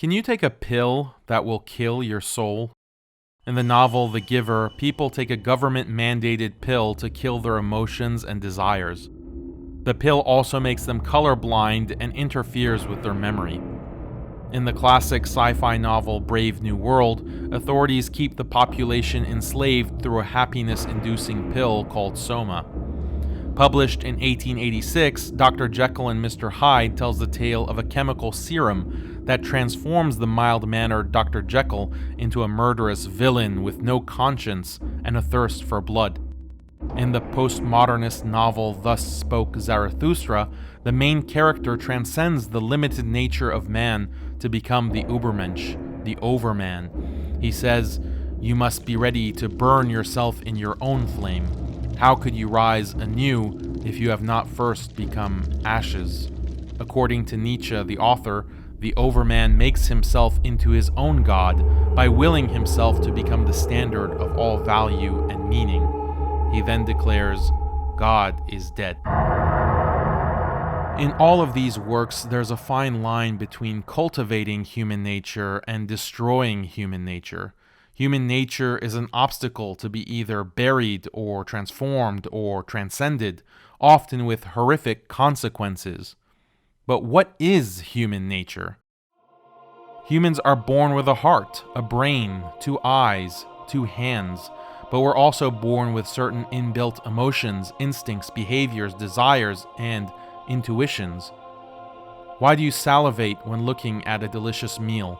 Can you take a pill that will kill your soul? In the novel The Giver, people take a government-mandated pill to kill their emotions and desires. The pill also makes them colorblind and interferes with their memory. In the classic sci-fi novel Brave New World, authorities keep the population enslaved through a happiness-inducing pill called Soma. Published in 1886, Dr. Jekyll and Mr. Hyde tells the tale of a chemical serum that transforms the mild-mannered Dr. Jekyll into a murderous villain with no conscience and a thirst for blood. In the postmodernist novel Thus Spoke Zarathustra, the main character transcends the limited nature of man to become the Übermensch, the Overman. He says, "You must be ready to burn yourself in your own flame. How could you rise anew if you have not first become ashes?" According to Nietzsche, the author, the Overman makes himself into his own god by willing himself to become the standard of all value and meaning. He then declares, "God is dead." In all of these works, there's a fine line between cultivating human nature and destroying human nature. Human nature is an obstacle to be either buried or transformed or transcended, often with horrific consequences. But what is human nature? Humans are born with a heart, a brain, 2 eyes, 2 hands, but we're also born with certain inbuilt emotions, instincts, behaviors, desires, and intuitions. Why do you salivate when looking at a delicious meal?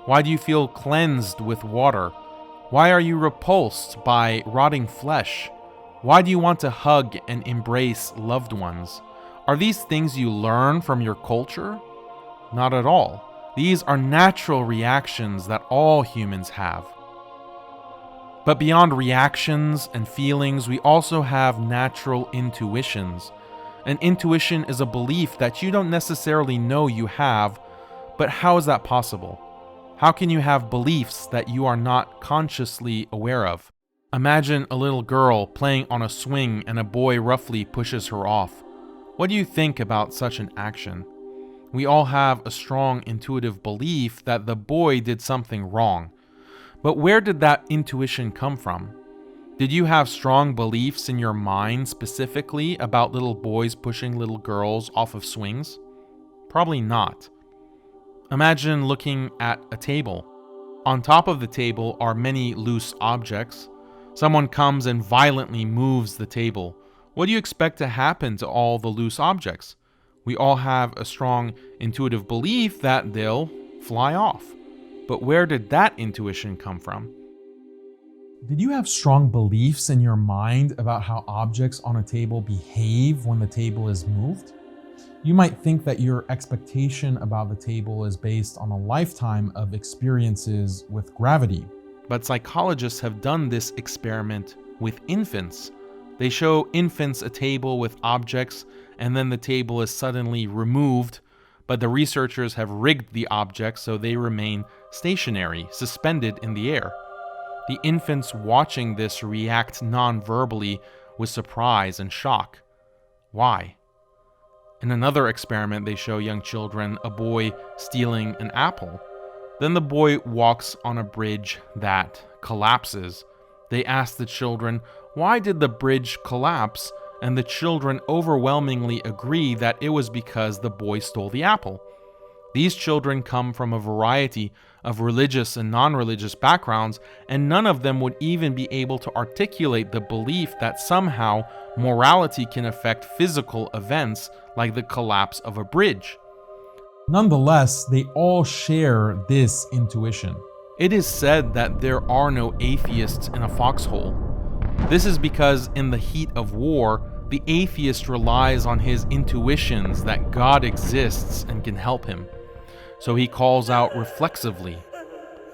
Why do you feel cleansed with water? Why are you repulsed by rotting flesh? Why do you want to hug and embrace loved ones? Are these things you learn from your culture? Not at all. These are natural reactions that all humans have. But beyond reactions and feelings, we also have natural intuitions. An intuition is a belief that you don't necessarily know you have, but how is that possible? How can you have beliefs that you are not consciously aware of? Imagine a little girl playing on a swing and a boy roughly pushes her off. What do you think about such an action? We all have a strong intuitive belief that the boy did something wrong. But where did that intuition come from? Did you have strong beliefs in your mind specifically about little boys pushing little girls off of swings? Probably not. Imagine looking at a table. On top of the table are many loose objects. Someone comes and violently moves the table. What do you expect to happen to all the loose objects? We all have a strong intuitive belief that they'll fly off. But where did that intuition come from? Did you have strong beliefs in your mind about how objects on a table behave when the table is moved? You might think that your expectation about the table is based on a lifetime of experiences with gravity. But psychologists have done this experiment with infants. They show infants a table with objects, and then the table is suddenly removed, but the researchers have rigged the objects so they remain stationary, suspended in the air. The infants watching this react non-verbally with surprise and shock. Why? In another experiment, they show young children a boy stealing an apple. Then the boy walks on a bridge that collapses. They ask the children, why did the bridge collapse? And the children overwhelmingly agree that it was because the boy stole the apple. These children come from a variety of religious and non-religious backgrounds, and none of them would even be able to articulate the belief that somehow morality can affect physical events like the collapse of a bridge. Nonetheless, they all share this intuition. It is said that there are no atheists in a foxhole. This is because in the heat of war, the atheist relies on his intuitions that God exists and can help him. So he calls out reflexively.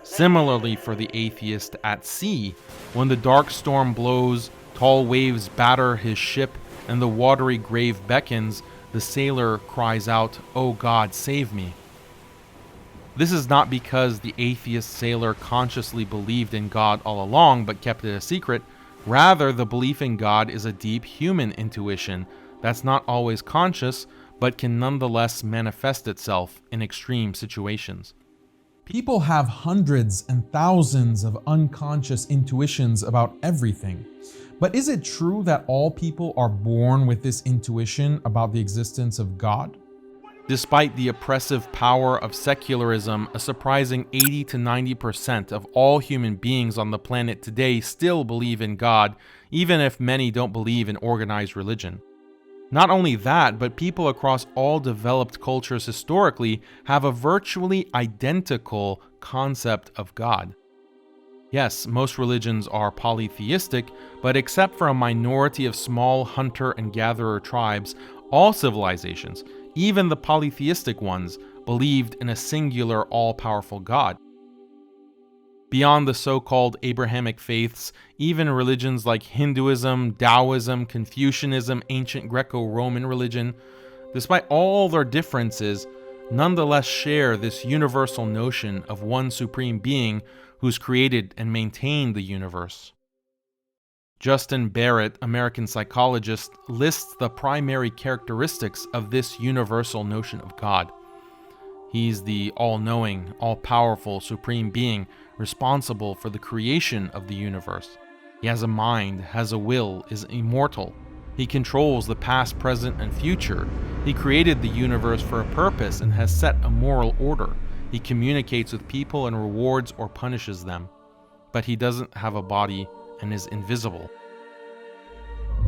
Similarly for the atheist at sea, when the dark storm blows, tall waves batter his ship, and the watery grave beckons, the sailor cries out, "Oh God, save me." This is not because the atheist sailor consciously believed in God all along but kept it a secret. Rather, the belief in God is a deep human intuition that's not always conscious, but can nonetheless manifest itself in extreme situations. People have hundreds and thousands of unconscious intuitions about everything. But is it true that all people are born with this intuition about the existence of God? Despite the oppressive power of secularism, a surprising 80 to 90% of all human beings on the planet today still believe in God, even if many don't believe in organized religion. Not only that, but people across all developed cultures historically have a virtually identical concept of God. Yes, most religions are polytheistic, but except for a minority of small hunter and gatherer tribes, all civilizations, even the polytheistic ones, believed in a singular all-powerful God. Beyond the so-called Abrahamic faiths, even religions like Hinduism, Taoism, Confucianism, ancient Greco-Roman religion, despite all their differences, nonetheless share this universal notion of one supreme being who's created and maintained the universe. Justin Barrett, American psychologist, lists the primary characteristics of this universal notion of God. He's the all-knowing, all-powerful supreme being responsible for the creation of the universe. He has a mind, has a will, is immortal. He controls the past, present, and future. He created the universe for a purpose and has set a moral order. He communicates with people and rewards or punishes them. But he doesn't have a body and is invisible.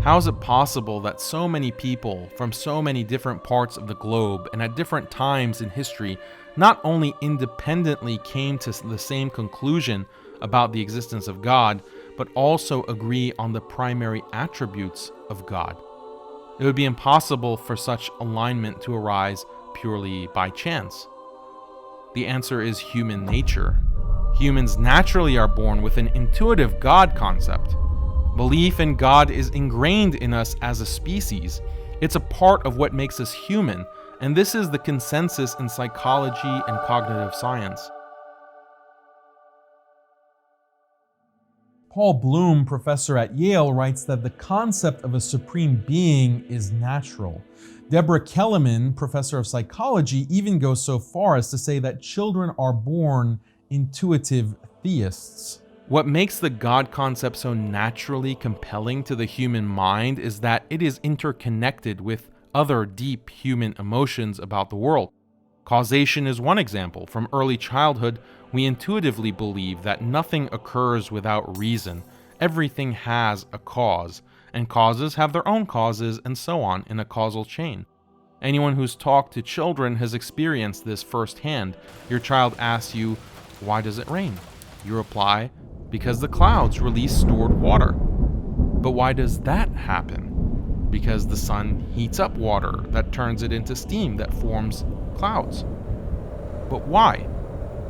How is it possible that so many people from so many different parts of the globe and at different times in history not only independently came to the same conclusion about the existence of God, but also agree on the primary attributes of God? It would be impossible for such alignment to arise purely by chance. The answer is human nature. Humans naturally are born with an intuitive God concept. Belief in God is ingrained in us as a species. It's a part of what makes us human, and this is the consensus in psychology and cognitive science. Paul Bloom, professor at Yale, writes that the concept of a supreme being is natural. Deborah Kellerman, professor of psychology, even goes so far as to say that children are born intuitive theists. What makes the God concept so naturally compelling to the human mind is that it is interconnected with other deep human emotions about the world. Causation is one example. From early childhood, we intuitively believe that nothing occurs without reason. Everything has a cause, and causes have their own causes, and so on in a causal chain. Anyone who's talked to children has experienced this firsthand. Your child asks you, "Why does it rain?" You reply, "Because the clouds release stored water." But why does that happen? Because the sun heats up water that turns it into steam that forms clouds. But why?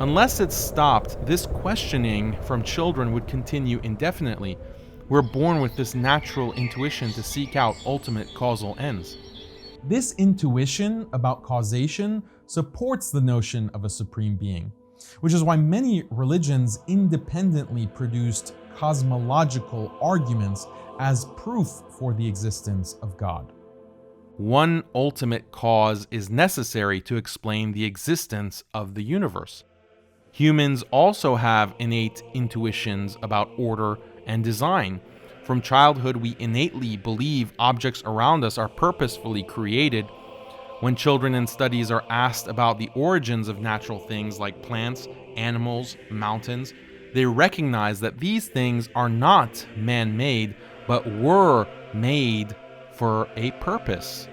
Unless it's stopped, this questioning from children would continue indefinitely. We're born with this natural intuition to seek out ultimate causal ends. This intuition about causation supports the notion of a supreme being, which is why many religions independently produced cosmological arguments as proof for the existence of God. One ultimate cause is necessary to explain the existence of the universe. Humans also have innate intuitions about order and design. From childhood, we innately believe objects around us are purposefully created. When children in studies are asked about the origins of natural things like plants, animals, mountains, they recognize that these things are not man-made, but were made for a purpose.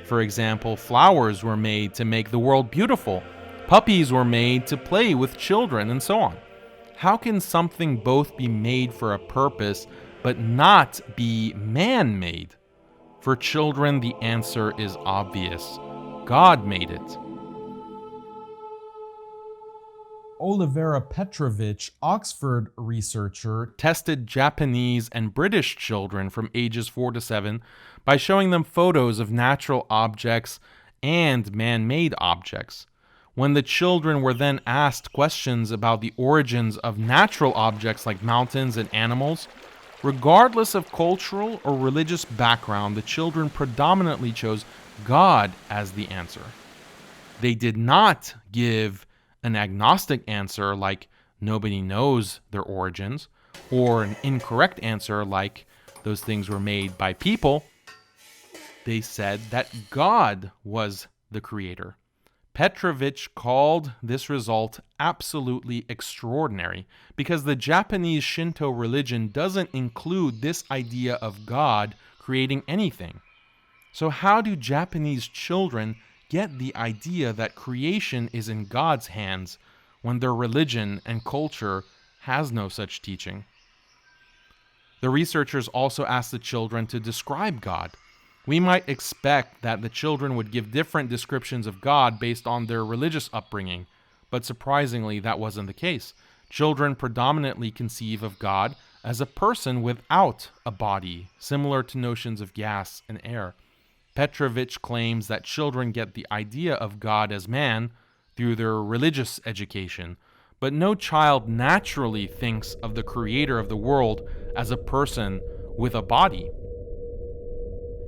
For example, flowers were made to make the world beautiful. Puppies were made to play with children, and so on. How can something both be made for a purpose, but not be man-made? For children, the answer is obvious. God made it. Olivera Petrovich, Oxford researcher, Tested Japanese and British children from ages 4 to 7 by showing them photos of natural objects and man-made objects. When the children were then asked questions about the origins of natural objects like mountains and animals, regardless of cultural or religious background, the children predominantly chose God as the answer. They did not give an agnostic answer like nobody knows their origins, or an incorrect answer like those things were made by people, they said that God was the creator. Petrovich called this result absolutely extraordinary because the Japanese Shinto religion doesn't include this idea of God creating anything. So how do Japanese children get the idea that creation is in God's hands when their religion and culture has no such teaching? The researchers also asked the children to describe God. We might expect that the children would give different descriptions of God based on their religious upbringing, but surprisingly, that wasn't the case. Children predominantly conceive of God as a person without a body, similar to notions of gas and air. Petrovich claims that children get the idea of God as man through their religious education, but no child naturally thinks of the creator of the world as a person with a body.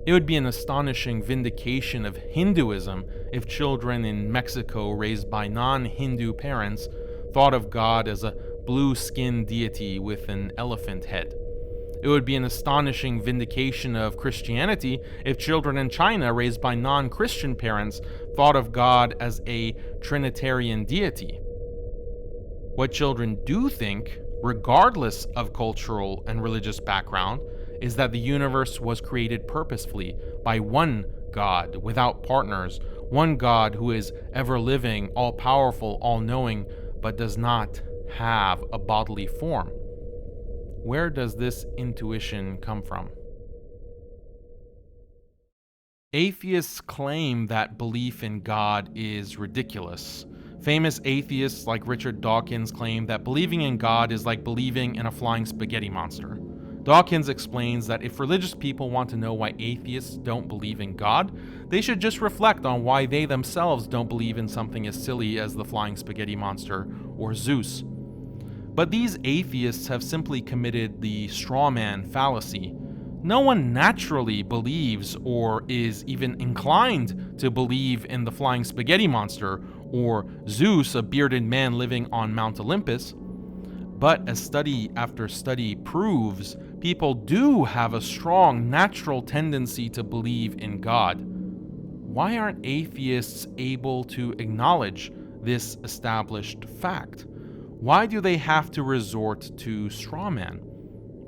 It would be an astonishing vindication of Hinduism if children in Mexico raised by non-Hindu parents thought of God as a blue-skinned deity with an elephant head. It would be an astonishing vindication of Christianity if children in China raised by non-Christian parents thought of God as a Trinitarian deity. What children do think, regardless of cultural and religious background, is that the universe was created purposefully by one God without partners, one God who is ever-living, all-powerful, all-knowing, but does not have a bodily form. Where does this intuition come from? Atheists claim that belief in God is ridiculous. Famous atheists like Richard Dawkins claim that believing in God is like believing in a flying spaghetti monster. Dawkins explains that if religious people want to know why atheists don't believe in God, they should just reflect on why they themselves don't believe in something as silly as the flying spaghetti monster or Zeus. But these atheists have simply committed the straw man fallacy. No one naturally believes or is even inclined to believe in the flying spaghetti monster or Zeus, a bearded man living on Mount Olympus. But as study after study proves, people do have a strong natural tendency to believe in God. Why aren't atheists able to acknowledge this established fact? Why do they have to resort to straw man?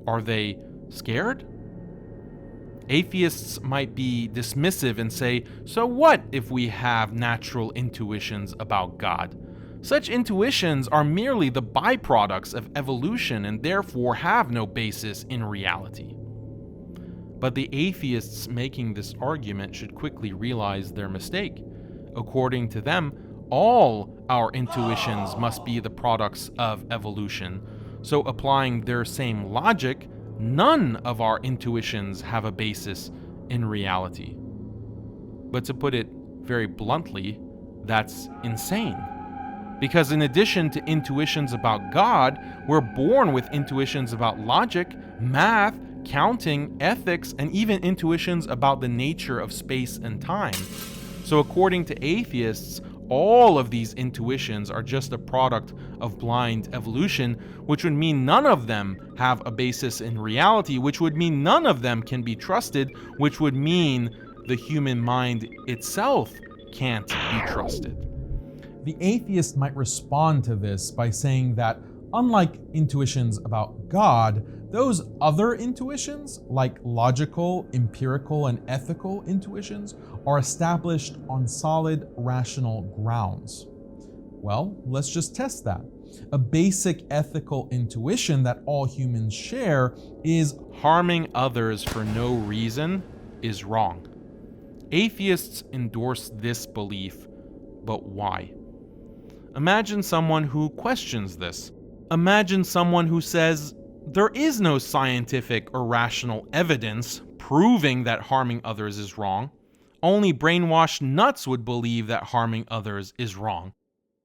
Are they scared? Atheists might be dismissive and say, so what if we have natural intuitions about God? Such intuitions are merely the byproducts of evolution and therefore have no basis in reality. But the atheists making this argument should quickly realize their mistake. According to them, all our intuitions must be the products of evolution. So applying their same logic, none of our intuitions have a basis in reality. But to put it very bluntly, that's insane. Because in addition to intuitions about God, we're born with intuitions about logic, math, counting, ethics, and even intuitions about the nature of space and time. So according to atheists, all of these intuitions are just a product of blind evolution, which would mean none of them have a basis in reality, which would mean none of them can be trusted, which would mean the human mind itself can't be trusted. The atheist might respond to this by saying that, unlike intuitions about God, those other intuitions, like logical, empirical, and ethical intuitions, are established on solid, rational grounds. Well, let's just test that. A basic ethical intuition that all humans share is harming others for no reason is wrong. Atheists endorse this belief, but why? Imagine someone who questions this. Imagine someone who says, there is no scientific or rational evidence proving that harming others is wrong. Only brainwashed nuts would believe that harming others is wrong.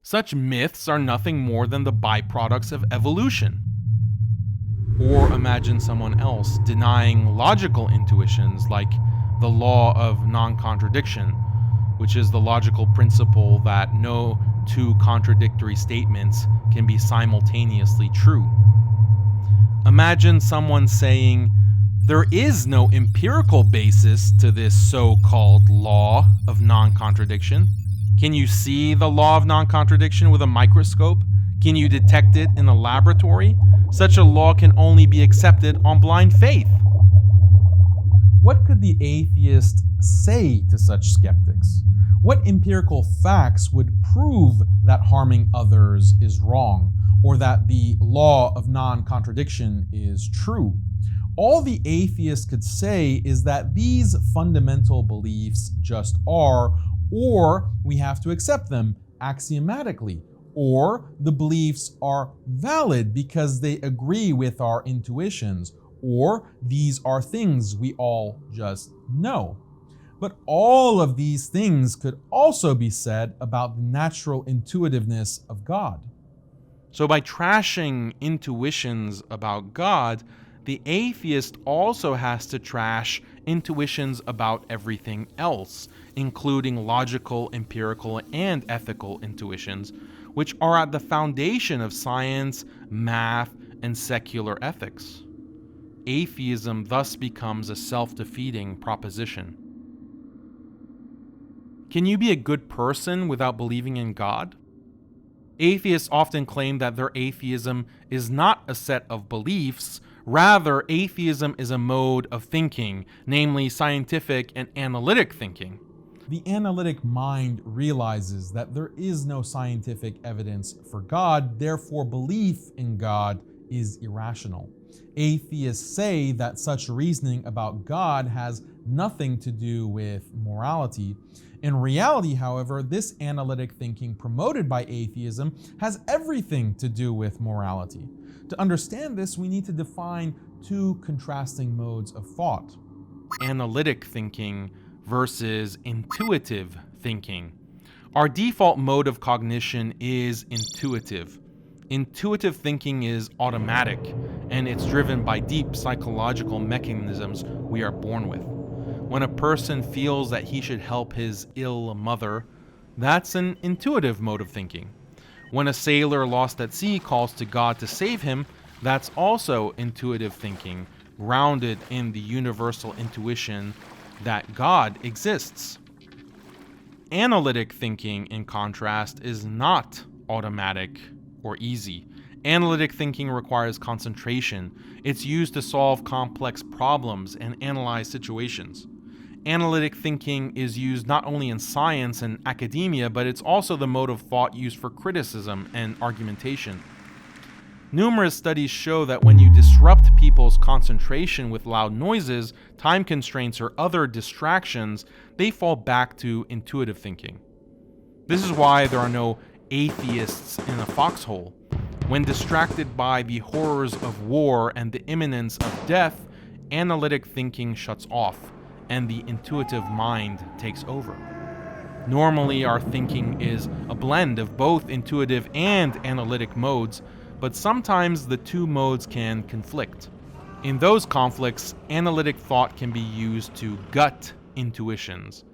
Such myths are nothing more than the byproducts of evolution. Or imagine someone else denying logical intuitions like the law of non-contradiction. which is the logical principle that no two contradictory statements can be simultaneously true. Imagine someone saying, there is no empirical basis to this so-called law of non-contradiction. Can you see the law of non-contradiction with a microscope? Can you detect it in a laboratory? Such a law can only be accepted on blind faith. What could the atheist say to such skeptics? What empirical facts would prove that harming others is wrong, or that the law of non-contradiction is true? All the atheist could say is that these fundamental beliefs just are, or we have to accept them axiomatically, or the beliefs are valid because they agree with our intuitions, or these are things we all just know. But all of these things could also be said about the natural intuitiveness of God. So by trashing intuitions about God, the atheist also has to trash intuitions about everything else, including logical, empirical, and ethical intuitions, which are at the foundation of science, math, and secular ethics. Atheism thus becomes a self-defeating proposition. Can you be a good person without believing in God? Atheists often claim that their atheism is not a set of beliefs. Rather, atheism is a mode of thinking, namely scientific and analytic thinking. The analytic mind realizes that there is no scientific evidence for God, therefore belief in God is irrational. Atheists say that such reasoning about God has nothing to do with morality. In reality, however, this analytic thinking promoted by atheism has everything to do with morality. To understand this, we need to define two contrasting modes of thought. Analytic thinking versus intuitive thinking. Our default mode of cognition is intuitive. Intuitive thinking is automatic, and it's driven by deep psychological mechanisms we are born with. When a person feels that he should help his ill mother, that's an intuitive mode of thinking. When a sailor lost at sea calls to God to save him, that's also intuitive thinking, grounded in the universal intuition that God exists. Analytic thinking, in contrast, is not automatic or easy. Analytic thinking requires concentration. It's used to solve complex problems and analyze situations. Analytic thinking is used not only in science and academia, but it's also the mode of thought used for criticism and argumentation. Numerous studies show that when you disrupt people's concentration with loud noises, time constraints, or other distractions, they fall back to intuitive thinking. This is why there are no atheists in a foxhole. When distracted by the horrors of war and the imminence of death, analytic thinking shuts off, and the intuitive mind takes over. Normally, our thinking is a blend of both intuitive and analytic modes, but sometimes the two modes can conflict. In those conflicts, analytic thought can be used to gut intuitions.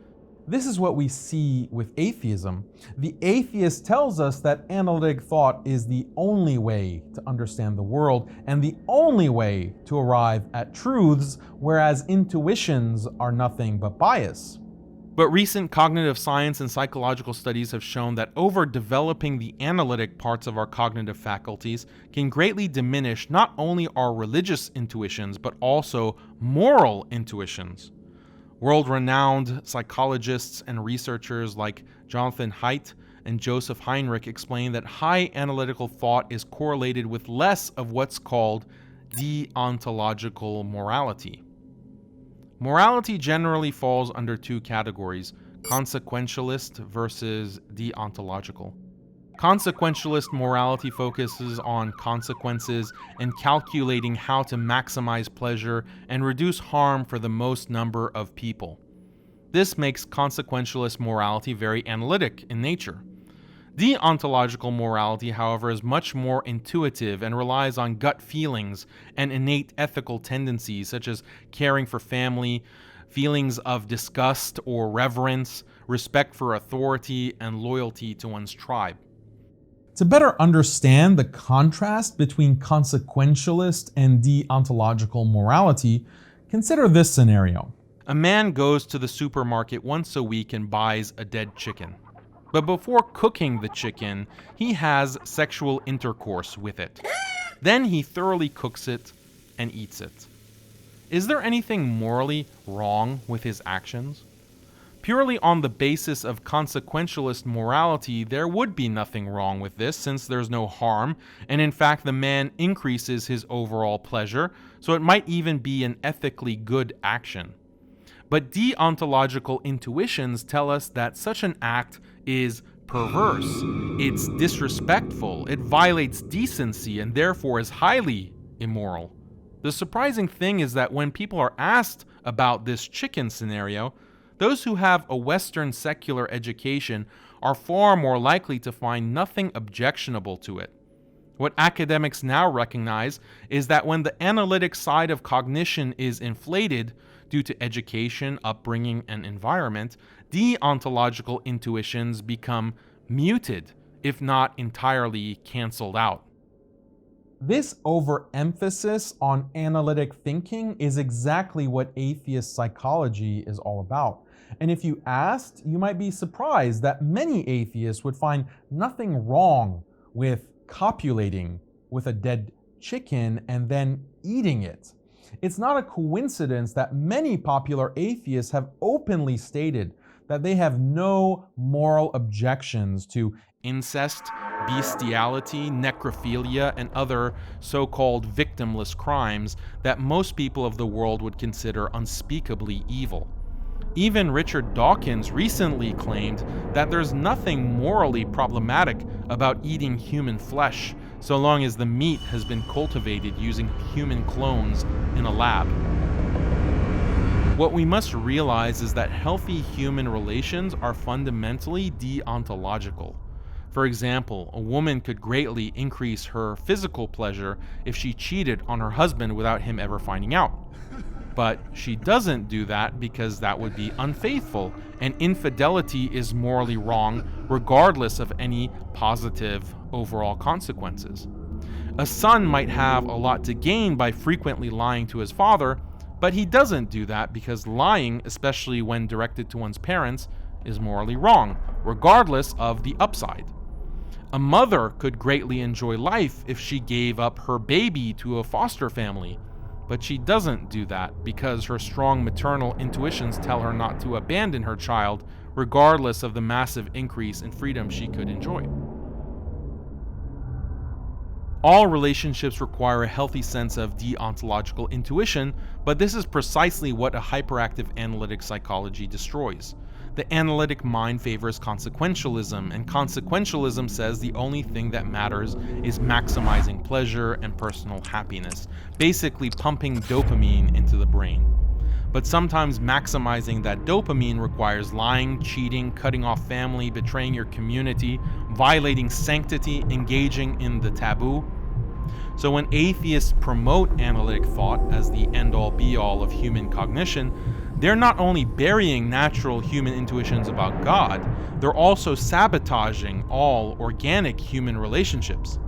This is what we see with atheism. The atheist tells us that analytic thought is the only way to understand the world and the only way to arrive at truths, whereas intuitions are nothing but bias. But recent cognitive science and psychological studies have shown that overdeveloping the analytic parts of our cognitive faculties can greatly diminish not only our religious intuitions, but also moral intuitions. World-renowned psychologists and researchers like Jonathan Haidt and Joseph Heinrich explain that high analytical thought is correlated with less of what's called deontological morality. Morality generally falls under two categories: consequentialist versus deontological. Consequentialist morality focuses on consequences and calculating how to maximize pleasure and reduce harm for the most number of people. This makes consequentialist morality very analytic in nature. Deontological morality, however, is much more intuitive and relies on gut feelings and innate ethical tendencies such as caring for family, feelings of disgust or reverence, respect for authority, and loyalty to one's tribe. To better understand the contrast between consequentialist and deontological morality, consider this scenario. A man goes to the supermarket once a week and buys a dead chicken. But before cooking the chicken, he has sexual intercourse with it. Then he thoroughly cooks it and eats it. Is there anything morally wrong with his actions? Purely on the basis of consequentialist morality, there would be nothing wrong with this, since there's no harm, and in fact the man increases his overall pleasure, so it might even be an ethically good action. But deontological intuitions tell us that such an act is perverse, it's disrespectful, it violates decency, and therefore is highly immoral. The surprising thing is that when people are asked about this chicken scenario, those who have a Western secular education are far more likely to find nothing objectionable to it. What academics now recognize is that when the analytic side of cognition is inflated due to education, upbringing, and environment, deontological intuitions become muted, if not entirely canceled out. This overemphasis on analytic thinking is exactly what atheist psychology is all about. And if you asked, you might be surprised that many atheists would find nothing wrong with copulating with a dead chicken and then eating it. It's not a coincidence that many popular atheists have openly stated that they have no moral objections to incest, bestiality, necrophilia, and other so-called victimless crimes that most people of the world would consider unspeakably evil. Even Richard Dawkins recently claimed that there's nothing morally problematic about eating human flesh, so long as the meat has been cultivated using human clones in a lab. What we must realize is that healthy human relations are fundamentally deontological. For example, a woman could greatly increase her physical pleasure if she cheated on her husband without him ever finding out. But she doesn't do that because that would be unfaithful, and infidelity is morally wrong regardless of any positive overall consequences. A son might have a lot to gain by frequently lying to his father, but he doesn't do that because lying, especially when directed to one's parents, is morally wrong, regardless of the upside. A mother could greatly enjoy life if she gave up her baby to a foster family, but she doesn't do that because her strong maternal intuitions tell her not to abandon her child, regardless of the massive increase in freedom she could enjoy. All relationships require a healthy sense of deontological intuition, but this is precisely what a hyperactive analytic psychology destroys. The analytic mind favors consequentialism, and consequentialism says the only thing that matters is maximizing pleasure and personal happiness, basically pumping dopamine into the brain. But sometimes maximizing that dopamine requires lying, cheating, cutting off family, betraying your community, violating sanctity, engaging in the taboo. So when atheists promote analytic thought as the end-all be-all of human cognition, they're not only burying natural human intuitions about God, they're also sabotaging all organic human relationships.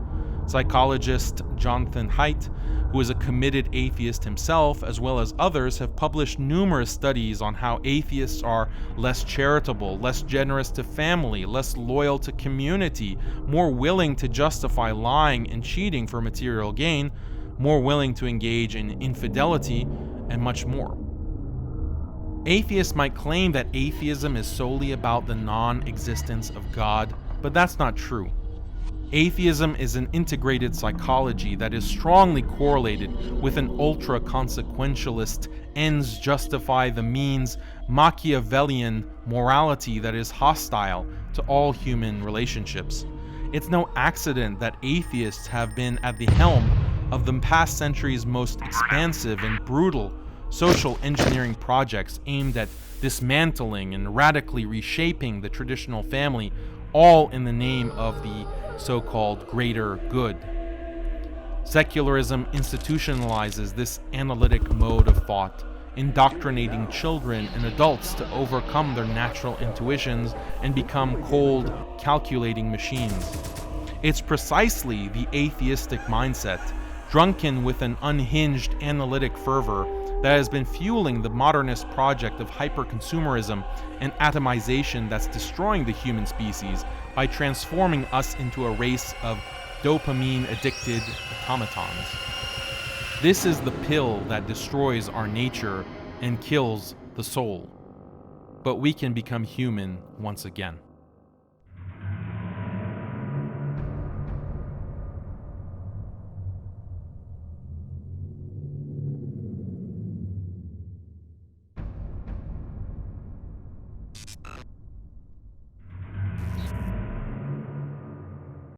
Psychologist Jonathan Haidt, who is a committed atheist himself, as well as others, have published numerous studies on how atheists are less charitable, less generous to family, less loyal to community, more willing to justify lying and cheating for material gain, more willing to engage in infidelity, and much more. Atheists might claim that atheism is solely about the non-existence of God, but that's not true. Atheism is an integrated psychology that is strongly correlated with an ultra-consequentialist, ends justify the means, Machiavellian morality that is hostile to all human relationships. It's no accident that atheists have been at the helm of the past century's most expansive and brutal social engineering projects aimed at dismantling and radically reshaping the traditional family, all in the name of the so-called greater good. Secularism institutionalizes this analytic mode of thought indoctrinating children and adults to overcome their natural intuitions and become cold, calculating machines. It's precisely the atheistic mindset, drunken with an unhinged analytic fervor, that has been fueling the modernist project of hyperconsumerism and atomization that's destroying the human species by transforming us into a race of dopamine-addicted automatons. This is the pill that destroys our nature and kills the soul. But we can become human once again.